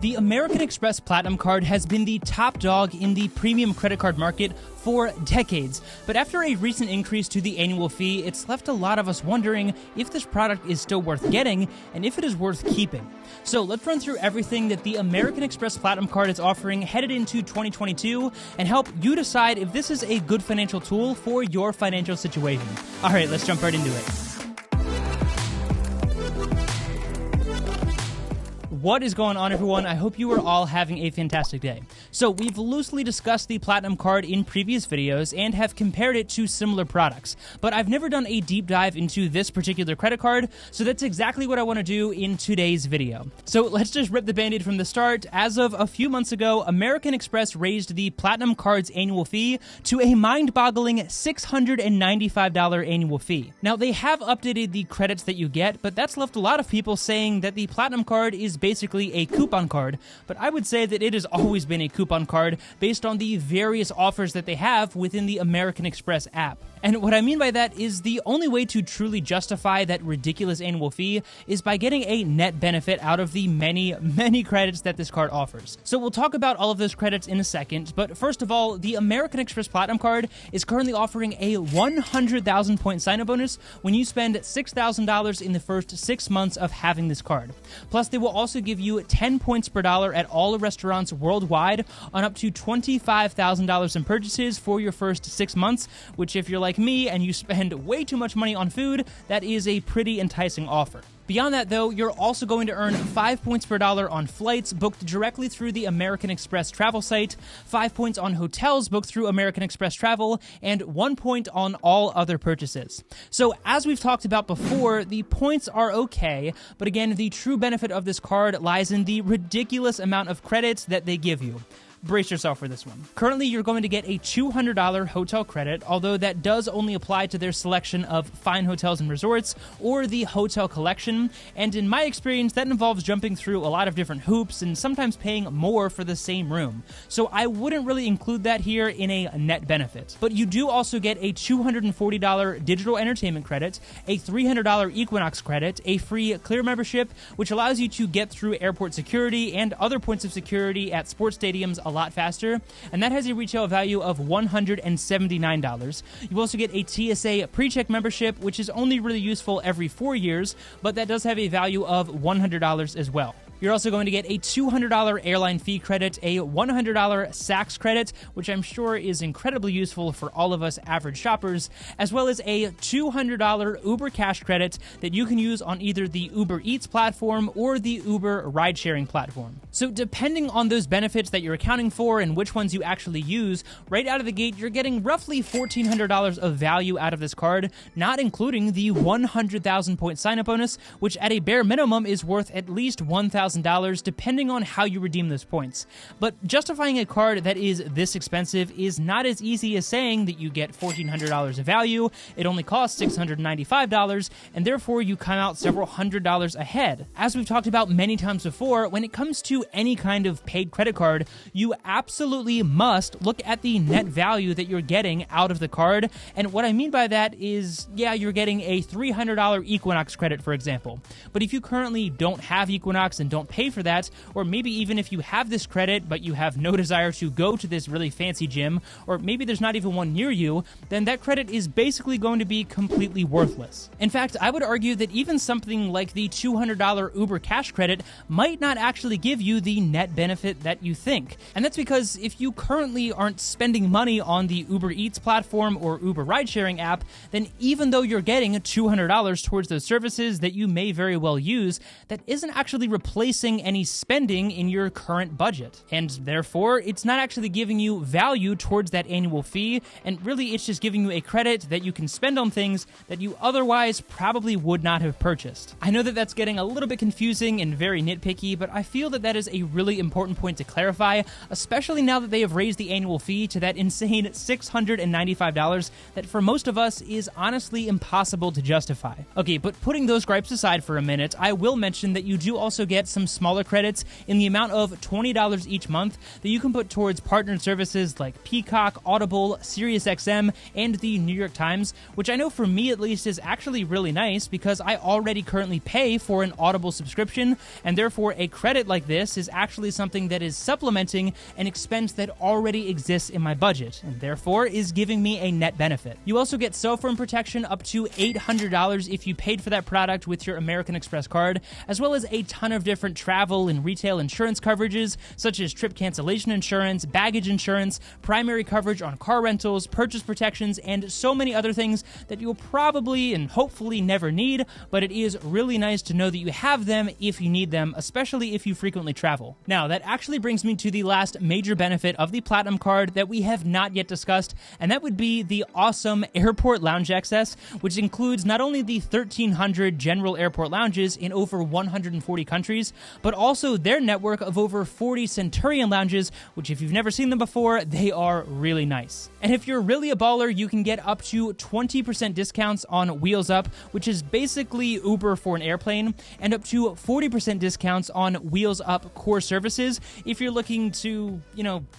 The American Express Platinum Card has been the top dog in the premium credit card market for decades, but after a recent increase to the annual fee, it's left a lot of us wondering if this product is still worth getting and if it is worth keeping. So let's run through everything that the American Express Platinum Card is offering headed into 2022 and help you decide if this is a good financial tool for your financial situation. All right, let's jump right into it. What is going on, everyone? I hope you are all having a fantastic day. So we've loosely discussed the Platinum Card in previous videos and have compared it to similar products, but I've never done a deep dive into this particular credit card, so that's exactly what I want to do in today's video. So let's just rip the band-aid from the start. As of a few months ago, American Express raised the Platinum Card's annual fee to a mind-boggling $695 annual fee. Now, they have updated the credits that you get, but that's left a lot of people saying that the Platinum Card is basically a coupon card, but I would say that it has always been a coupon card based on the various offers that they have within the American Express app. And what I mean by that is the only way to truly justify that ridiculous annual fee is by getting a net benefit out of the many credits that this card offers. So we'll talk about all of those credits in a second, but first of all, the American Express Platinum Card is currently offering a 100,000 point sign-up bonus when you spend $6,000 in the first 6 months of having this card. Plus, they will also give you 10 points per dollar at all restaurants worldwide on up to $25,000 in purchases for your first 6 months, which if you're like me and you spend way too much money on food, that is a pretty enticing offer. Beyond that, though, you're also going to earn 5 points per dollar on flights booked directly through the American Express travel site, 5 points on hotels booked through American Express Travel, and 1 point on all other purchases. So, as we've talked about before, the points are okay, but again, the true benefit of this card lies in the ridiculous amount of credits that they give you. Brace yourself for this one. Currently, you're going to get a $200 hotel credit, although that does only apply to their selection of fine hotels and resorts, or the hotel collection, and in my experience, that involves jumping through a lot of different hoops and sometimes paying more for the same room. So I wouldn't really include that here in a net benefit. But you do also get a $240 digital entertainment credit, a $300 Equinox credit, a free Clear membership, which allows you to get through airport security and other points of security at sports stadiums a lot faster, and that has a retail value of $179. You also get a TSA pre-check membership, which is only really useful every 4 years, but that does have a value of $100 as well. You're also going to get a $200 airline fee credit, a $100 Saks credit, which I'm sure is incredibly useful for all of us average shoppers, as well as a $200 Uber Cash credit that you can use on either the Uber Eats platform or the Uber ride-sharing platform. So depending on those benefits that you're accounting for and which ones you actually use, right out of the gate, you're getting roughly $1,400 of value out of this card, not including the 100,000 point sign-up bonus, which at a bare minimum is worth at least $1,000 depending on how you redeem those points. But justifying a card that is this expensive is not as easy as saying that you get $1,400 of value, it only costs $695, and therefore you come out several $100s ahead. As we've talked about many times before, when it comes to any kind of paid credit card, you absolutely must look at the net value that you're getting out of the card, and what I mean by that is, yeah, you're getting a $300 Equinox credit, for example. But if you currently don't have Equinox and don't pay for that, or maybe even if you have this credit but you have no desire to go to this really fancy gym, or maybe there's not even one near you, then that credit is basically going to be completely worthless. In fact, I would argue that even something like the $200 Uber Cash credit might not actually give you the net benefit that you think. And that's because if you currently aren't spending money on the Uber Eats platform or Uber ride-sharing app, then even though you're getting $200 towards those services that you may very well use, that isn't actually replacing any spending in your current budget. And therefore, it's not actually giving you value towards that annual fee, and really it's just giving you a credit that you can spend on things that you otherwise probably would not have purchased. I know that that's getting a little bit confusing and very nitpicky, but I feel that that is a really important point to clarify, especially now that they have raised the annual fee to that insane $695 that for most of us is honestly impossible to justify. Okay, but putting those gripes aside for a minute, I will mention that you do also get some some smaller credits in the amount of $20 each month that you can put towards partnered services like Peacock, Audible, SiriusXM, and the New York Times, which I know for me at least is actually really nice because I already currently pay for an Audible subscription, and therefore a credit like this is actually something that is supplementing an expense that already exists in my budget, and therefore is giving me a net benefit. You also get cell phone protection up to $800 if you paid for that product with your American Express card, as well as a ton of different travel and retail insurance coverages, such as trip cancellation insurance, baggage insurance, primary coverage on car rentals, purchase protections, and so many other things that you'll probably and hopefully never need, but it is really nice to know that you have them if you need them, especially if you frequently travel. Now, that actually brings me to the last major benefit of the Platinum Card that we have not yet discussed, and that would be the awesome airport lounge access, which includes not only the 1,300 general airport lounges in over 140 countries, but also their network of over 40 Centurion lounges, which if you've never seen them before, they are really nice. And if you're really a baller, you can get up to 20% discounts on Wheels Up, which is basically Uber for an airplane, and up to 40% discounts on Wheels Up core services if you're looking to,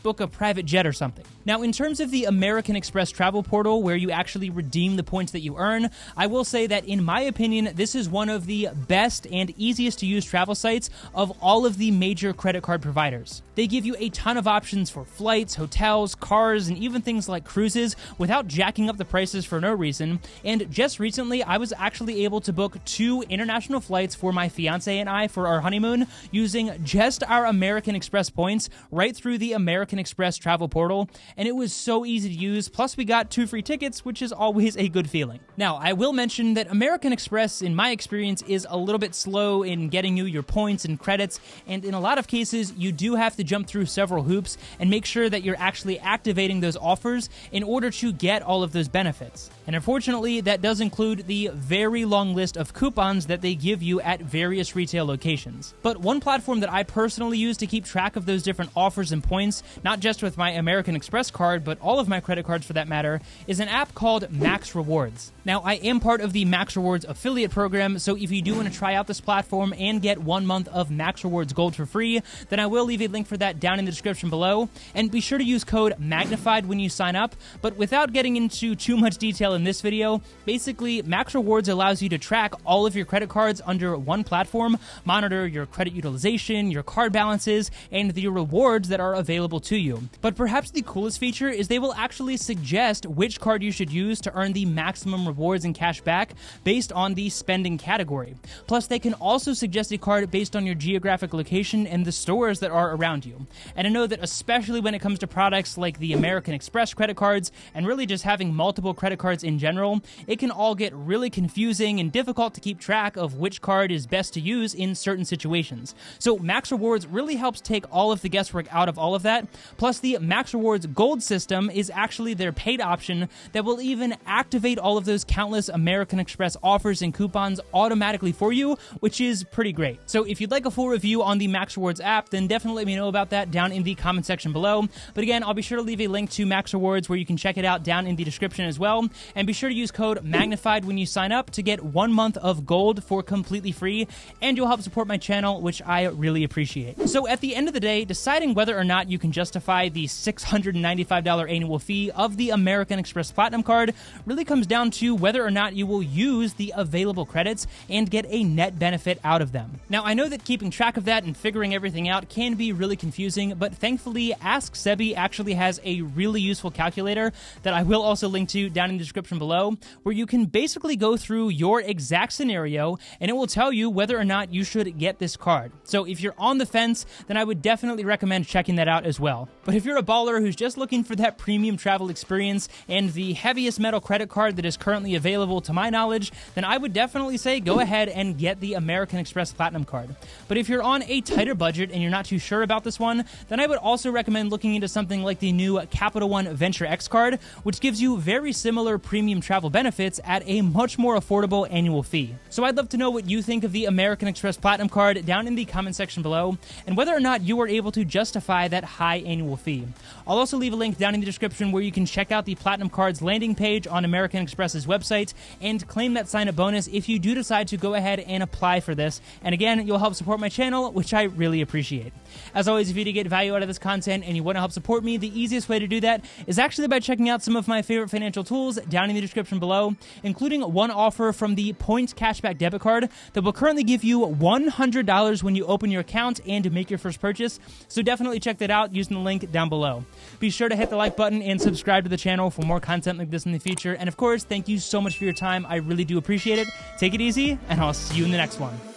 book a private jet or something. Now, in terms of the American Express travel portal, where you actually redeem the points that you earn, I will say that in my opinion, this is one of the best and easiest to use travel sites of all of the major credit card providers. They give you a ton of options for flights, hotels, cars, and even things like cruises without jacking up the prices for no reason. And just recently, I was actually able to book 2 international flights for my fiance and I for our honeymoon using just our American Express points right through the American Express travel portal, and it was so easy to use, plus we got 2 free tickets, which is always a good feeling. Now, I will mention that American Express, in my experience, is a little bit slow in getting you your points and credits, and in a lot of cases, you do have to jump through several hoops and make sure that you're actually activating those offers in order to get all of those benefits. And unfortunately, that does include the very long list of coupons that they give you at various retail locations. But one platform that I personally use to keep track of those different offers and points, not just with my American Express card, but all of my credit cards for that matter, is an app called Max Rewards. Now, I am part of the Max Rewards affiliate program, so if you do want to try out this platform and get 1 month of Max Rewards Gold for free, then I will leave a link for that down in the description below. And be sure to use code MAGNIFIED when you sign up. But without getting into too much detail in this video, basically, Max Rewards allows you to track all of your credit cards under one platform, monitor your credit utilization, your card balances, and the rewards that are available to you. But perhaps the coolest feature is they will actually suggest which card you should use to earn the maximum rewards and cash back based on the spending category. Plus, they can also suggest a card based on your geographic location and the stores that are around you. And I know that especially when it comes to products like the American Express credit cards, and really just having multiple credit cards in general, it can all get really confusing and difficult to keep track of which card is best to use in certain situations. So Max Rewards really helps take all of the guesswork out of all of that. Plus, the Max Rewards Gold system is actually their paid option that will even activate all of those countless American Express offers and coupons automatically for you, which is pretty great. So if you'd like a full review on the Max Rewards app, then definitely let me know about that down in the comment section below. But again, I'll be sure to leave a link to Max Rewards where you can check it out down in the description as well. And be sure to use code MAGNIFIED when you sign up to get 1 month of gold for completely free, and you'll help support my channel, which I really appreciate. So at the end of the day, deciding whether or not you can justify the $695 annual fee of the American Express Platinum Card really comes down to whether or not you will use the available credits and get a net benefit out of them. Now, I know that keeping track of that and figuring everything out can be really confusing, but thankfully, Ask Sebi actually has a really useful calculator that I will also link to down in the description below, where you can basically go through your exact scenario and it will tell you whether or not you should get this card. So if you're on the fence, then I would definitely recommend checking that out as well. But if you're a baller who's just looking for that premium travel experience and the heaviest metal credit card that is currently available to my knowledge, then I would definitely say go ahead and get the American Express Platinum Card. But if you're on a tighter budget and you're not too sure about this one, then I would also recommend looking into something like the new Capital One Venture X card, which gives you very similar premium travel benefits at a much more affordable annual fee. So I'd love to know what you think of the American Express Platinum Card down in the comment section below, and whether or not you are able to justify that high annual fee. I'll also leave a link down in the description where you can check out the Platinum Card's landing page on American Express's website and claim that sign-up bonus if you do decide to go ahead and apply for this. And again, you'll help support my channel, which I really appreciate. As always, if you do get value out of this content and you want to help support me, the easiest way to do that is actually by checking out some of my favorite financial tools down in the description below, including one offer from the Points Cashback Debit Card that will currently give you $100 when you open your account and make your first purchase. So definitely check that out using the link down below. Be sure to hit the like button and subscribe to the channel for more content like this in the future. And of course, thank you so much for your time. I really do appreciate it. Take it easy, and I'll see you in the next one.